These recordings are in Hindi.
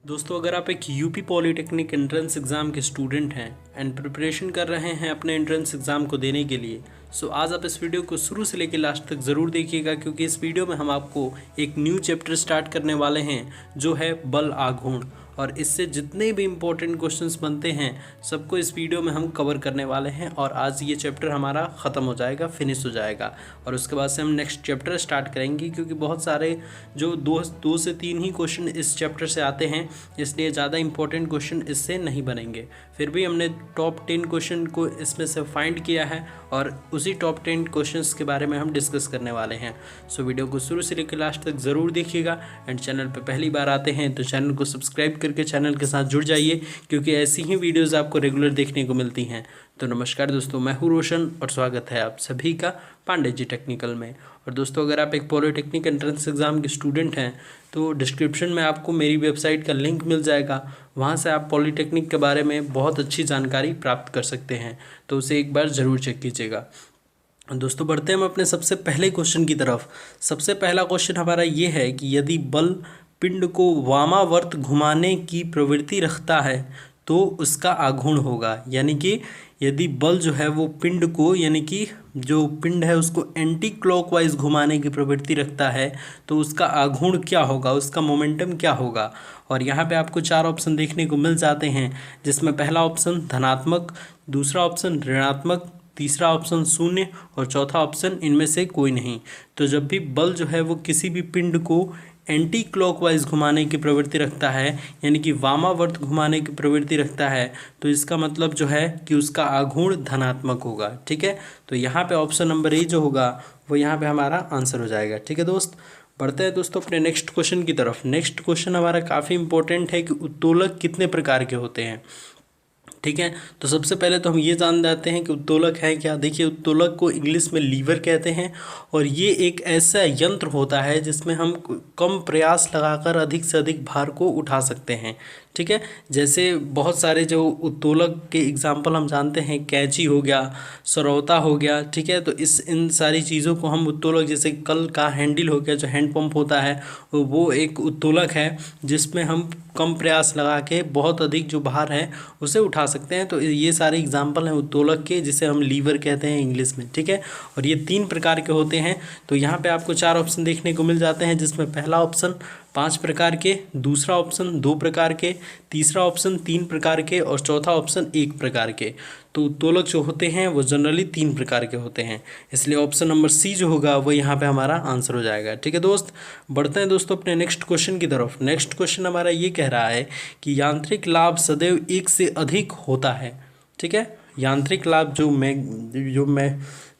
दोस्तों, अगर आप एक यूपी पॉलीटेक्निक एंट्रेंस एग्ज़ाम के स्टूडेंट हैं एंड प्रिपरेशन कर रहे हैं अपने एंट्रेंस एग्ज़ाम को देने के लिए, सो आज आप इस वीडियो को शुरू से लेकर लास्ट तक ज़रूर देखिएगा, क्योंकि इस वीडियो में हम आपको एक न्यू चैप्टर स्टार्ट करने वाले हैं जो है बल आघूर्ण। और इससे जितने भी इम्पोर्टेंट क्वेश्चंस बनते हैं सबको इस वीडियो में हम कवर करने वाले हैं। और आज ये चैप्टर हमारा ख़त्म हो जाएगा, फिनिश हो जाएगा, और उसके बाद से हम नेक्स्ट चैप्टर स्टार्ट करेंगे, क्योंकि बहुत सारे जो दो से तीन ही क्वेश्चन इस चैप्टर से आते हैं, इसलिए ज़्यादा इंपॉर्टेंट क्वेश्चन इससे नहीं बनेंगे। फिर भी हमने टॉप 10 क्वेश्चन को इसमें से फाइंड किया है और उसी टॉप 10 क्वेश्चंस के बारे में हम डिस्कस करने वाले हैं। सो वीडियो को शुरू से लेकर लास्ट तक ज़रूर देखिएगा। एंड चैनल पर पहली बार आते हैं तो चैनल को सब्सक्राइब करके चैनल के साथ जुड़ जाइए, क्योंकि ऐसी ही वीडियोज़ आपको रेगुलर देखने को मिलती हैं। तो नमस्कार दोस्तों, मैं हूँ रोशन और स्वागत है आप सभी का पांडे जी टेक्निकल में। और दोस्तों, अगर आप एक पॉलीटेक्निक एंट्रेंस एग्ज़ाम के स्टूडेंट हैं तो डिस्क्रिप्शन में आपको मेरी वेबसाइट का लिंक मिल जाएगा, वहाँ से आप पॉलीटेक्निक के बारे में बहुत अच्छी जानकारी प्राप्त कर सकते हैं, तो उसे एक बार ज़रूर चेक कीजिएगा। दोस्तों, बढ़ते हैं हम अपने सबसे पहले क्वेश्चन की तरफ। सबसे पहला क्वेश्चन हमारा ये है कि यदि बल पिंड को वामावर्त घुमाने की प्रवृत्ति रखता है तो उसका आघूर्ण होगा। यानी कि यदि बल जो है वो पिंड को, यानी कि जो पिंड है उसको एंटी क्लॉकवाइज घुमाने की प्रवृत्ति रखता है, तो उसका आघूर्ण क्या होगा, उसका मोमेंटम क्या होगा। और यहाँ पे आपको 4 ऑप्शन देखने को मिल जाते हैं, जिसमें पहला ऑप्शन धनात्मक, दूसरा ऑप्शन ऋणात्मक, तीसरा ऑप्शन शून्य और चौथा ऑप्शन इनमें से कोई नहीं। तो जब भी बल जो है वो किसी भी पिंड को एंटी क्लॉकवाइज घुमाने की प्रवृत्ति रखता है, यानी कि वामावर्त घुमाने की प्रवृत्ति रखता है, तो इसका मतलब जो है कि उसका आघूर्ण धनात्मक होगा। ठीक है, तो यहाँ पे ऑप्शन नंबर ए जो होगा वो यहाँ पे हमारा आंसर हो जाएगा। ठीक है दोस्त, बढ़ते हैं दोस्तों अपने नेक्स्ट क्वेश्चन की तरफ। नेक्स्ट क्वेश्चन हमारा काफ़ी इंपॉर्टेंट है कि उत्तोलक कितने प्रकार के होते हैं। ठीक है, तो सबसे पहले तो हम ये जान जाते हैं कि उत्तोलक है क्या। देखिए, उत्तोलक को इंग्लिश में लीवर कहते हैं, और ये एक ऐसा यंत्र होता है जिसमें हम कम प्रयास लगाकर अधिक से अधिक भार को उठा सकते हैं। ठीक है, जैसे बहुत सारे जो उत्तोलक के एग्जाम्पल हम जानते हैं, कैंची हो गया, सरौता हो गया। ठीक है, तो इन सारी चीज़ों को हम उत्तोलक, जैसे कल का हैंडल हो गया जो हैंड पंप होता है, वो एक उत्तोलक है जिसमें हम कम प्रयास लगा के बहुत अधिक जो भार है उसे उठा सकते हैं। तो ये सारे एग्जाम्पल हैं उत्तोलक के, जिसे हम लीवर कहते हैं इंग्लिश में। ठीक है, और ये 3 प्रकार के होते हैं। तो यहाँ पे आपको 4 ऑप्शन देखने को मिल जाते हैं, जिसमें पहला ऑप्शन 5 प्रकार के, दूसरा ऑप्शन 2 प्रकार के, तीसरा ऑप्शन 3 प्रकार के और चौथा ऑप्शन 1 प्रकार के। तो उत्तोलक जो होते हैं वो जनरली 3 प्रकार के होते हैं, इसलिए ऑप्शन नंबर सी जो होगा वो यहाँ पे हमारा आंसर हो जाएगा। ठीक है दोस्त, बढ़ते हैं दोस्तों अपने नेक्स्ट क्वेश्चन की तरफ। नेक्स्ट क्वेश्चन हमारा ये कह रहा है कि यांत्रिक लाभ सदैव 1 से अधिक होता है। ठीक है, यांत्रिक लाभ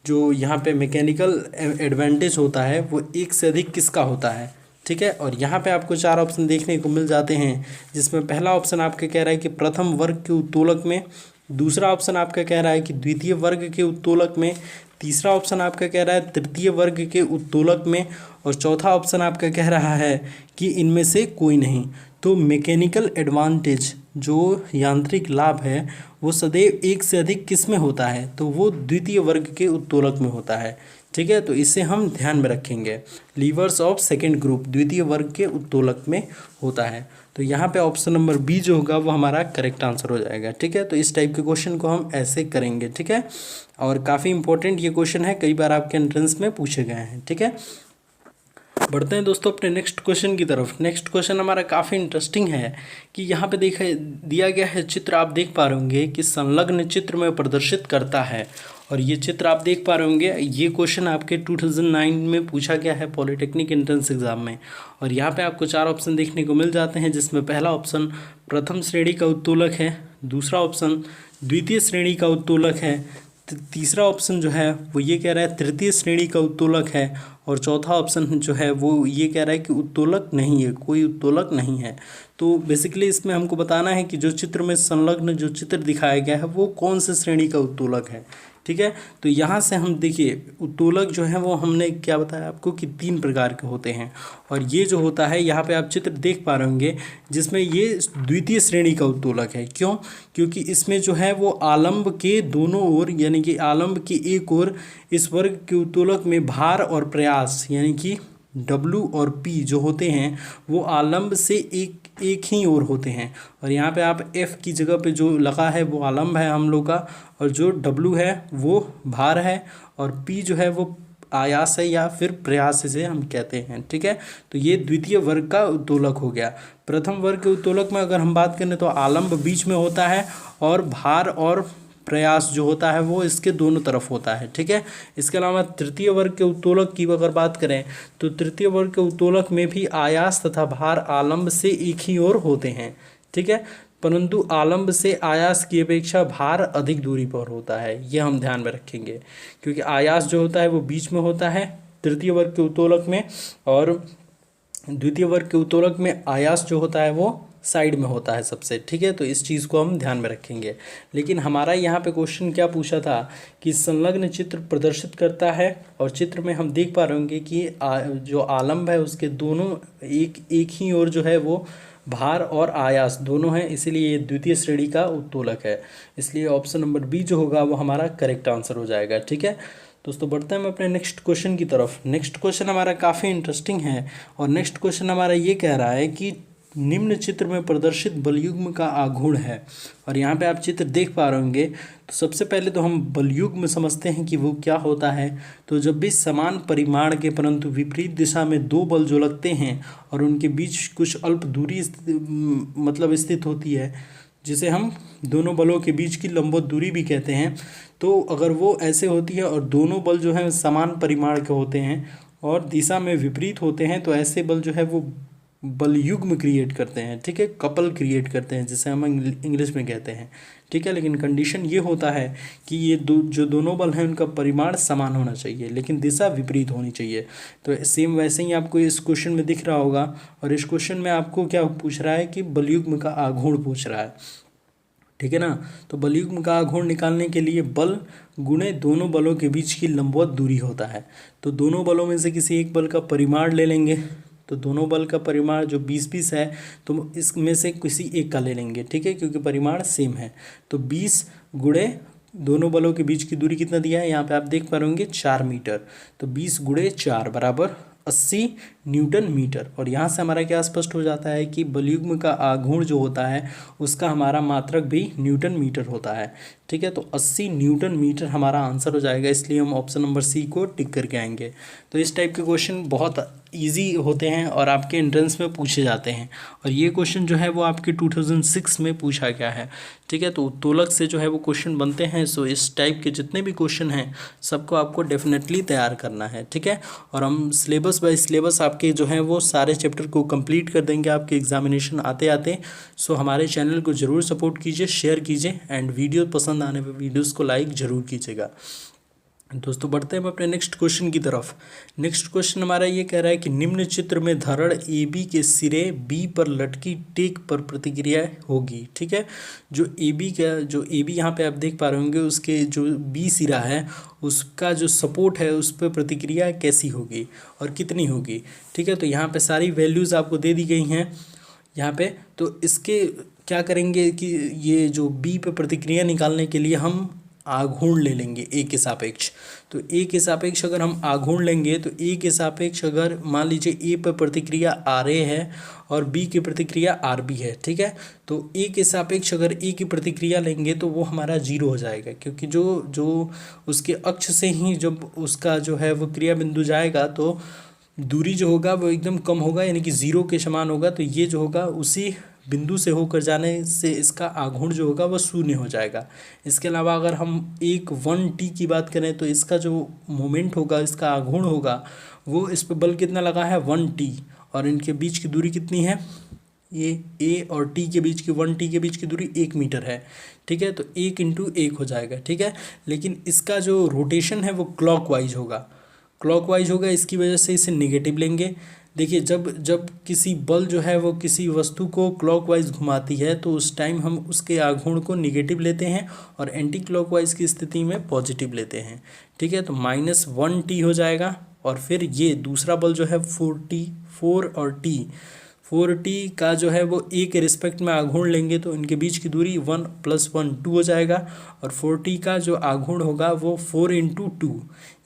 जो यहाँ पे मैकेनिकल एडवांटेज होता है वो 1 से अधिक किसका होता है। ठीक है, और यहाँ पे आपको 4 ऑप्शन देखने को मिल जाते हैं, जिसमें पहला ऑप्शन आपका कह रहा है कि प्रथम वर्ग के उत्तोलक में, दूसरा ऑप्शन आपका कह रहा है कि द्वितीय वर्ग के उत्तोलक में, तीसरा ऑप्शन आपका कह रहा है तृतीय वर्ग के उत्तोलक में, और चौथा ऑप्शन आपका कह रहा है कि इनमें से कोई नहीं। तो मैकेनिकल एडवांटेज जो यांत्रिक लाभ है वो सदैव 1 से अधिक किस में होता है, तो वो द्वितीय वर्ग के उत्तोलक में होता है। ठीक है, तो इसे हम ध्यान में रखेंगे। लीवर्स ऑफ सेकेंड ग्रुप द्वितीय वर्ग के उत्तोलक में होता है। तो यहाँ पे ऑप्शन नंबर बी जो होगा वो हमारा करेक्ट आंसर हो जाएगा। ठीक है, तो इस टाइप के क्वेश्चन को हम ऐसे करेंगे। ठीक है, और काफ़ी इंपॉर्टेंट ये क्वेश्चन है, कई बार आपके एंट्रेंस में पूछे गए हैं। ठीक है, बढ़ते हैं दोस्तों अपने नेक्स्ट क्वेश्चन की तरफ। नेक्स्ट क्वेश्चन हमारा काफ़ी इंटरेस्टिंग है कि यहाँ पे दिया गया है चित्र, आप देख पा रहे होंगे कि संलग्न चित्र में प्रदर्शित करता है। और ये चित्र आप देख पा रहे होंगे, ये क्वेश्चन आपके 2009 में पूछा गया है पॉलीटेक्निक एंट्रेंस एग्जाम में। और यहाँ पे आपको 4 ऑप्शन देखने को मिल जाते हैं, जिसमें पहला ऑप्शन प्रथम श्रेणी का उत्तोलक है, दूसरा ऑप्शन द्वितीय श्रेणी का उत्तोलक है, तीसरा ऑप्शन जो है वो ये कह रहा है तृतीय श्रेणी का उत्तोलक है, और चौथा ऑप्शन जो है वो ये कह रहा है कि उत्तोलक नहीं है, कोई उत्तोलक नहीं है। तो बेसिकली इसमें हमको बताना है कि जो चित्र में संलग्न जो चित्र दिखाया गया है वो कौन से श्रेणी का उत्तोलक है। ठीक है, तो यहाँ से हम देखिए उत्तोलक जो है वो हमने क्या बताया आपको कि 3 प्रकार के होते हैं। और ये जो होता है यहाँ पे आप चित्र देख पा रहे होंगे, जिसमें ये द्वितीय श्रेणी का उत्तोलक है। क्यों? क्योंकि इसमें जो है वो आलंब के दोनों ओर, यानी कि आलंब की एक ओर इस वर्ग के उत्तोलक में भार और प्रयास, यानी कि W और P जो होते हैं वो आलंब से एक एक ही ओर होते हैं। और यहाँ पे आप F की जगह पे जो लगा है वो आलम्ब है हम लोग का, और जो W है वो भार है, और P जो है वो आयास है या फिर प्रयास से हम कहते हैं। ठीक है, तो ये द्वितीय वर्ग का उत्तोलक हो गया। प्रथम वर्ग के उत्तोलक में अगर हम बात करें तो आलम्ब बीच में होता है और भार और प्रयास जो होता है वो इसके दोनों तरफ होता है। ठीक है, इसके अलावा तृतीय वर्ग के उत्तोलक की अगर बात करें तो तृतीय वर्ग के उत्तोलक में भी आयास तथा भार आलम्ब से एक ही ओर होते हैं। ठीक है, परंतु आलम्ब से आयास की अपेक्षा भार अधिक दूरी पर होता है, ये हम ध्यान में रखेंगे, क्योंकि आयास जो होता है वो बीच में होता है तृतीय वर्ग के उत्तोलक में, और द्वितीय वर्ग के उत्तोलक में आयास जो होता है वो साइड में होता है सबसे। ठीक है, तो इस चीज़ को हम ध्यान में रखेंगे। लेकिन हमारा यहाँ पे क्वेश्चन क्या पूछा था कि संलग्न चित्र प्रदर्शित करता है, और चित्र में हम देख पा रहे होंगे कि जो आलम्ब है उसके दोनों एक ही ओर जो है वो भार और आयास दोनों हैं, इसीलिए ये द्वितीय श्रेणी का उत्तोलक है। इसलिए ऑप्शन नंबर बी जो होगा वो हमारा करेक्ट आंसर हो जाएगा। ठीक है दोस्तों, बढ़ते हैं हम अपने नेक्स्ट क्वेश्चन की तरफ। नेक्स्ट क्वेश्चन हमारा काफ़ी इंटरेस्टिंग है, और नेक्स्ट क्वेश्चन हमारा ये कह रहा है कि निम्न चित्र में प्रदर्शित बलयुग्म का आघूर्ण है। और यहाँ पे आप चित्र देख पा रहे होंगे, तो सबसे पहले तो हम बलयुग्म समझते हैं कि वो क्या होता है। तो जब भी समान परिमाण के परंतु विपरीत दिशा में दो बल जो लगते हैं और उनके बीच कुछ अल्प दूरी मतलब स्थित होती है, जिसे हम दोनों बलों के बीच की लंबवत दूरी भी कहते हैं, तो अगर वो ऐसे होती है और दोनों बल जो हैं समान परिमाण के होते हैं और दिशा में विपरीत होते हैं, तो ऐसे बल जो है वो बलयुग्म क्रिएट करते हैं। ठीक है, कपल क्रिएट करते हैं, जिसे हम इंग्लिश में कहते हैं। ठीक है, लेकिन कंडीशन ये होता है कि ये जो दोनों बल हैं उनका परिमाण समान होना चाहिए, लेकिन दिशा विपरीत होनी चाहिए। तो सेम वैसे ही आपको इस क्वेश्चन में दिख रहा होगा, और इस क्वेश्चन में आपको क्या पूछ रहा है कि बलयुग्म का आघूर्ण पूछ रहा है। ठीक है ना, तो बलयुग्म का आघूर्ण निकालने के लिए बल गुणे दोनों बलों के बीच की लंबवत दूरी होता है। तो दोनों बलों में से किसी एक बल का परिमाण ले लेंगे, तो दोनों बल का परिमाण जो 20-20 है, तो इसमें से किसी एक का ले लेंगे। ठीक है, क्योंकि परिमाण सेम है। तो 20 गुणे दोनों बलों के बीच की दूरी कितना दिया है, यहाँ पे आप देख पा रहे होंगे 4 मीटर। तो 20 गुणे 4 बराबर 80 न्यूटन मीटर। और यहाँ से हमारा क्या स्पष्ट हो जाता है कि बलयुग्म का आघूर्ण जो होता है उसका हमारा मात्रक भी न्यूटन मीटर होता है। ठीक है, तो 80 न्यूटन मीटर हमारा आंसर हो जाएगा, इसलिए हम ऑप्शन नंबर सी को टिक करके आएंगे। तो इस टाइप के क्वेश्चन बहुत इजी होते हैं और आपके एंट्रेंस में पूछे जाते हैं, और ये क्वेश्चन जो है वो आपके 2006 में पूछा गया है। ठीक है, तो उत्तोलक से जो है वो क्वेश्चन बनते हैं। सो इस टाइप के जितने भी क्वेश्चन हैं सबको आपको डेफिनेटली तैयार करना है। ठीक है, और हम सिलेबस बाय सिलेबस आपके जो हैं वो सारे चैप्टर को कंप्लीट कर देंगे आपके एग्जामिनेशन आते आते। सो हमारे चैनल को ज़रूर सपोर्ट कीजिए, शेयर कीजिए, एंड वीडियो पसंद आने पर वीडियोज़ को लाइक ज़रूर कीजिएगा। दोस्तों, बढ़ते हैं हम अपने नेक्स्ट क्वेश्चन की तरफ। नेक्स्ट क्वेश्चन हमारा ये कह रहा है कि निम्न चित्र में धरण ए बी के सिरे बी पर लटकी टेक पर प्रतिक्रिया होगी। ठीक है, जो ए बी यहाँ पे आप देख पा रहे होंगे, उसके जो बी सिरा है उसका जो सपोर्ट है उस पर प्रतिक्रिया कैसी होगी और कितनी होगी। ठीक है, तो यहाँ पे सारी वैल्यूज़ आपको दे दी गई हैं यहाँ पे। तो इसके क्या करेंगे कि ये जो बी पे प्रतिक्रिया निकालने के लिए हम आघूर्ण ले लेंगे ए के सापेक्ष। तो ए के सापेक्ष अगर हम आघूर्ण लेंगे तो ए के सापेक्ष अगर मान लीजिए ए पर प्रतिक्रिया आर ए है और बी की प्रतिक्रिया आर बी है। ठीक है, तो ए के सापेक्ष अगर ए की प्रतिक्रिया लेंगे तो वो हमारा 0 हो जाएगा, क्योंकि जो उसके अक्ष से ही जब उसका जो है वो क्रिया बिंदु जाएगा तो दूरी जो होगा वो एकदम कम होगा, यानी कि 0 के समान होगा। तो ये जो होगा उसी बिंदु से होकर जाने से इसका आघूर्ण जो होगा वो 0 हो जाएगा। इसके अलावा अगर हम 1t की बात करें तो इसका जो मोमेंट होगा, इसका आघूर्ण होगा, वो इस पर बल कितना लगा है 1t, और इनके बीच की दूरी कितनी है, ये a और t के बीच की 1t के बीच की दूरी 1 मीटर है। ठीक है, तो 1 × 1 हो जाएगा। ठीक है, लेकिन इसका जो रोटेशन है वो क्लॉकवाइज होगा, इसकी वजह से इसे नेगेटिव लेंगे। देखिए, जब किसी बल जो है वो किसी वस्तु को क्लॉकवाइज घुमाती है तो उस टाइम हम उसके आघूर्ण को नेगेटिव लेते हैं और एंटी क्लॉकवाइज की स्थिति में पॉजिटिव लेते हैं। ठीक है, तो -1t हो जाएगा। और फिर ये दूसरा बल जो है 4 और 4t का जो है वो a के रिस्पेक्ट में आघूर्ण लेंगे तो इनके बीच की दूरी 1 + 1 2 हो जाएगा, और 4t का जो आघूर्ण होगा वो 4 × 2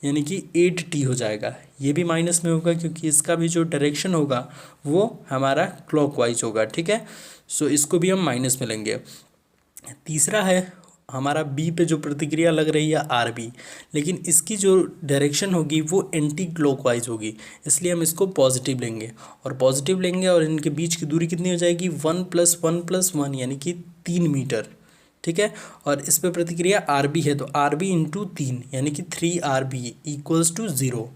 यानी कि 8t हो जाएगा। ये भी माइनस में होगा क्योंकि इसका भी जो डायरेक्शन होगा वो हमारा क्लॉकवाइज होगा, ठीक है। सो इसको भी हम माइनस में लेंगे। तीसरा है हमारा बी पे जो प्रतिक्रिया लग रही है आर बी, लेकिन इसकी जो डायरेक्शन होगी वो एंटी क्लॉकवाइज होगी, इसलिए हम इसको पॉजिटिव लेंगे। और पॉजिटिव लेंगे और इनके बीच की दूरी कितनी हो जाएगी 1 + 1 + 1 यानी कि 3 मीटर, ठीक है। और इस पे प्रतिक्रिया आर बी है तो आर बी × 3 यानी कि 3RB = 0,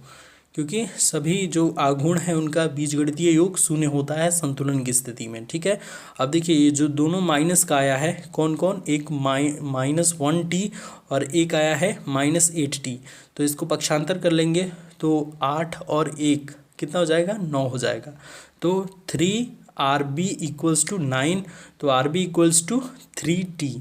क्योंकि सभी जो आघूर्ण हैं उनका बीजगणितीय योग शून्य होता है संतुलन की स्थिति में, ठीक है। अब देखिए ये जो दोनों माइनस का आया है कौन कौन, एक -1t और एक आया है -8t, तो इसको पक्षांतर कर लेंगे तो 8 और 1 कितना हो जाएगा 9 हो जाएगा। तो 3RB = 9, तो RB = 3t,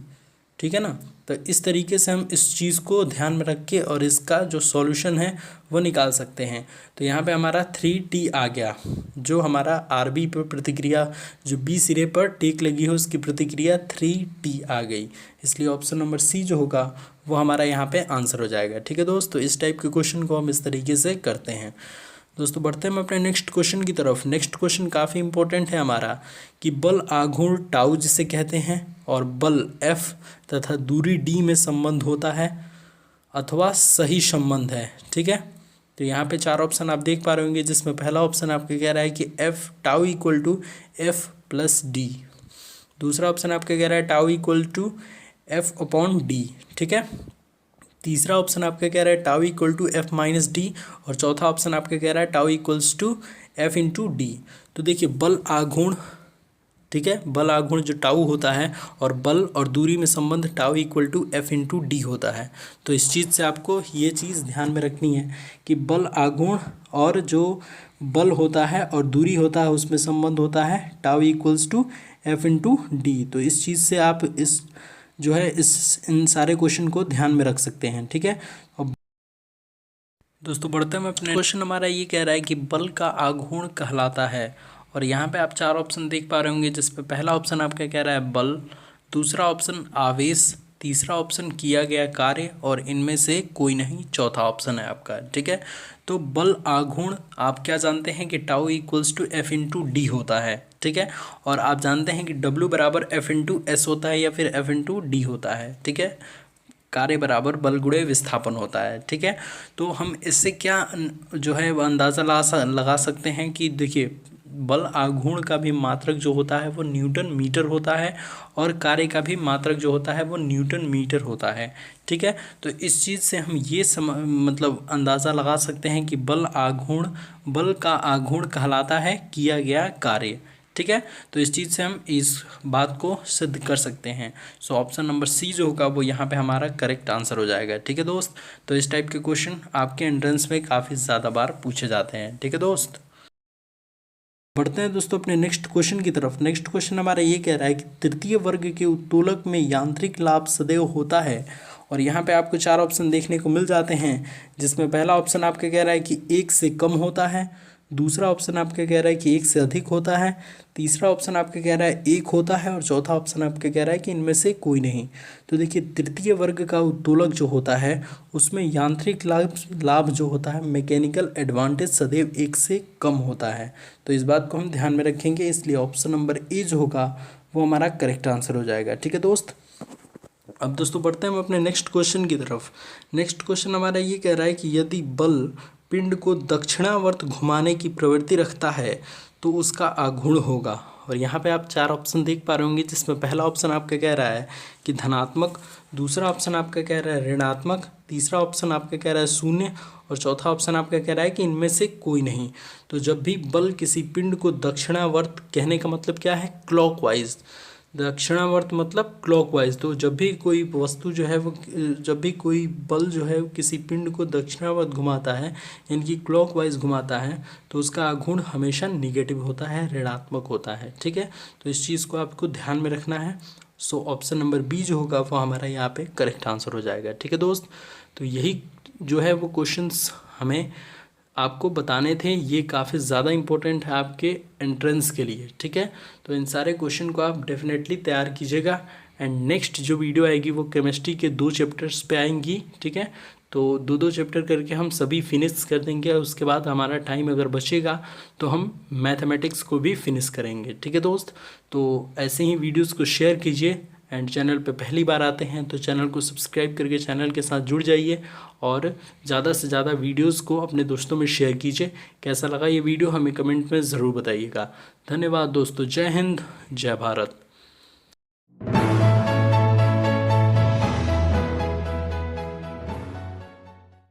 ठीक है ना। तो इस तरीके से हम इस चीज़ को ध्यान में रख के और इसका जो सॉल्यूशन है वो निकाल सकते हैं। तो यहाँ पे हमारा 3t आ गया, जो हमारा RB पर प्रतिक्रिया जो B सिरे पर टेक लगी हो उसकी प्रतिक्रिया 3t आ गई, इसलिए ऑप्शन नंबर सी जो होगा वो हमारा यहाँ पे आंसर हो जाएगा, ठीक है दोस्तों। इस टाइप के क्वेश्चन को हम इस तरीके से करते हैं। दोस्तों बढ़ते हैं हम अपने नेक्स्ट क्वेश्चन की तरफ। नेक्स्ट क्वेश्चन काफ़ी इंपॉर्टेंट है हमारा कि बल आघूर्ण टाउ जिसे कहते हैं और बल F तथा दूरी d में संबंध होता है अथवा सही संबंध है, ठीक है। तो यहाँ पे 4 ऑप्शन आप देख पा रहे होंगे, जिसमें पहला ऑप्शन आपके कह रहा है कि F टाउ = F + d, दूसरा ऑप्शन आपके कह रहा है टाउ = F/d, ठीक है। तीसरा ऑप्शन आपका कह रहा है टाउ = F - d, और चौथा ऑप्शन आपका कह रहा है टाउ = F × d। तो देखिए बल आघूर्ण, ठीक है, बल आघूर्ण जो टाउ होता है और बल और दूरी में संबंध टाउ = F × d होता है। तो इस चीज़ से आपको ये चीज़ ध्यान में रखनी है कि बल आघूर्ण और जो बल होता है और दूरी होता है उसमें संबंध होता है टाउ = F × d। तो इस चीज़ से आप इस जो है इन सारे क्वेश्चन को ध्यान में रख सकते हैं, ठीक है। अब दोस्तों बढ़ते हैं अपने क्वेश्चन, हमारा ये कह रहा है कि बल का आघूर्ण कहलाता है, और यहाँ पे आप 4 ऑप्शन देख पा रहे होंगे, जिसपे पहला ऑप्शन आपका कह रहा है बल, दूसरा ऑप्शन आवेश, तीसरा ऑप्शन किया गया कार्य, और इनमें से कोई नहीं चौथा ऑप्शन है आपका, ठीक है। तो बल आघूर्ण आप क्या जानते हैं कि टाउ = F × d होता है, ठीक है। और आप जानते हैं कि W = F × S होता है या फिर F × d होता है, ठीक है। कार्य बराबर बल गुणे विस्थापन होता है, ठीक है। तो हम इससे क्या जो है वो अंदाज़ा लगा सकते हैं कि देखिए बल आघूर्ण का भी मात्रक जो होता है वो न्यूटन मीटर होता है, और कार्य का भी मात्रक जो होता है वो न्यूटन मीटर होता है, ठीक है। तो इस चीज़ से हम ये मतलब अंदाज़ा लगा सकते हैं कि बल का आघूर्ण कहलाता है किया गया कार्य, ठीक है। तो इस चीज़ से हम इस बात को सिद्ध कर सकते हैं। सो ऑप्शन नंबर सी जो होगा वो यहाँ पे हमारा करेक्ट आंसर हो जाएगा, ठीक है दोस्त। तो इस टाइप के क्वेश्चन आपके एंट्रेंस में काफ़ी ज़्यादा बार पूछे जाते हैं, ठीक है दोस्त। बढ़ते हैं दोस्तों अपने नेक्स्ट क्वेश्चन की तरफ। नेक्स्ट क्वेश्चन हमारा ये कह रहा है कि तृतीय वर्ग के उत्तोलक में यांत्रिक लाभ सदैव होता है, और यहाँ पे आपको 4 ऑप्शन देखने को मिल जाते हैं, जिसमें पहला ऑप्शन आपका कह रहा है कि 1 से कम होता है, दूसरा ऑप्शन आपका कह रहा है कि 1 से अधिक होता है, तीसरा ऑप्शन आपका कह रहा है 1 होता है, और चौथा ऑप्शन आपका कह रहा है कि इनमें से कोई नहीं। तो देखिए तृतीय वर्ग का उत्तोलक जो होता है उसमें यांत्रिक लाभ जो होता है, मैकेनिकल एडवांटेज सदैव 1 से कम होता है। तो इस बात को हम ध्यान में रखेंगे, इसलिए ऑप्शन नंबर ए जो होगा वो हमारा करेक्ट आंसर हो जाएगा, ठीक है दोस्त। अब दोस्तों बढ़ते हैं हम अपने नेक्स्ट क्वेश्चन की तरफ। नेक्स्ट क्वेश्चन हमारा ये कह रहा है कि यदि बल पिंड को दक्षिणावर्त घुमाने की प्रवृत्ति रखता है तो उसका आघूर्ण होगा, और यहाँ पे आप 4 ऑप्शन देख पा रहे होंगे, जिसमें पहला ऑप्शन आपका कह रहा है कि धनात्मक, दूसरा ऑप्शन आपका कह रहा है ऋणात्मक, तीसरा ऑप्शन आपका कह रहा है 0, और चौथा ऑप्शन आपका कह रहा है कि इनमें से कोई नहीं। तो जब भी बल किसी पिंड को दक्षिणावर्त, कहने का मतलब क्या है क्लॉकवाइज, दक्षिणावर्त मतलब क्लॉकवाइज। तो जब भी कोई वस्तु जो है वो, जब भी कोई बल जो है किसी पिंड को दक्षिणावर्त घुमाता है यानी कि क्लॉकवाइज घुमाता है, तो उसका आघूर्ण हमेशा निगेटिव होता है, ऋणात्मक होता है, ठीक है। तो इस चीज़ को आपको ध्यान में रखना है। सो ऑप्शन नंबर बी जो होगा वो हमारा यहाँ पे करेक्ट आंसर हो जाएगा, ठीक है दोस्त। तो यही जो है वो क्वेश्चंस हमें आपको बताने थे, ये काफ़ी ज़्यादा इम्पोर्टेंट है आपके एंट्रेंस के लिए, ठीक है। तो इन सारे क्वेश्चन को आप डेफिनेटली तैयार कीजिएगा। एंड नेक्स्ट जो वीडियो आएगी वो केमिस्ट्री के 2 चैप्टर्स पे आएंगी, ठीक है। तो 2-2 चैप्टर करके हम सभी फिनिश कर देंगे, और उसके बाद हमारा टाइम अगर बचेगा तो हम मैथमेटिक्स को भी फिनिश करेंगे, ठीक है दोस्त। तो ऐसे ही वीडियोस को शेयर कीजिए, एंड चैनल पे पहली बार आते हैं तो चैनल को सब्सक्राइब करके चैनल के साथ जुड़ जाइए, और ज़्यादा से ज़्यादा वीडियोस को अपने दोस्तों में शेयर कीजिए। कैसा लगा ये वीडियो हमें कमेंट में ज़रूर बताइएगा। धन्यवाद दोस्तों, जय हिंद, जय भारत।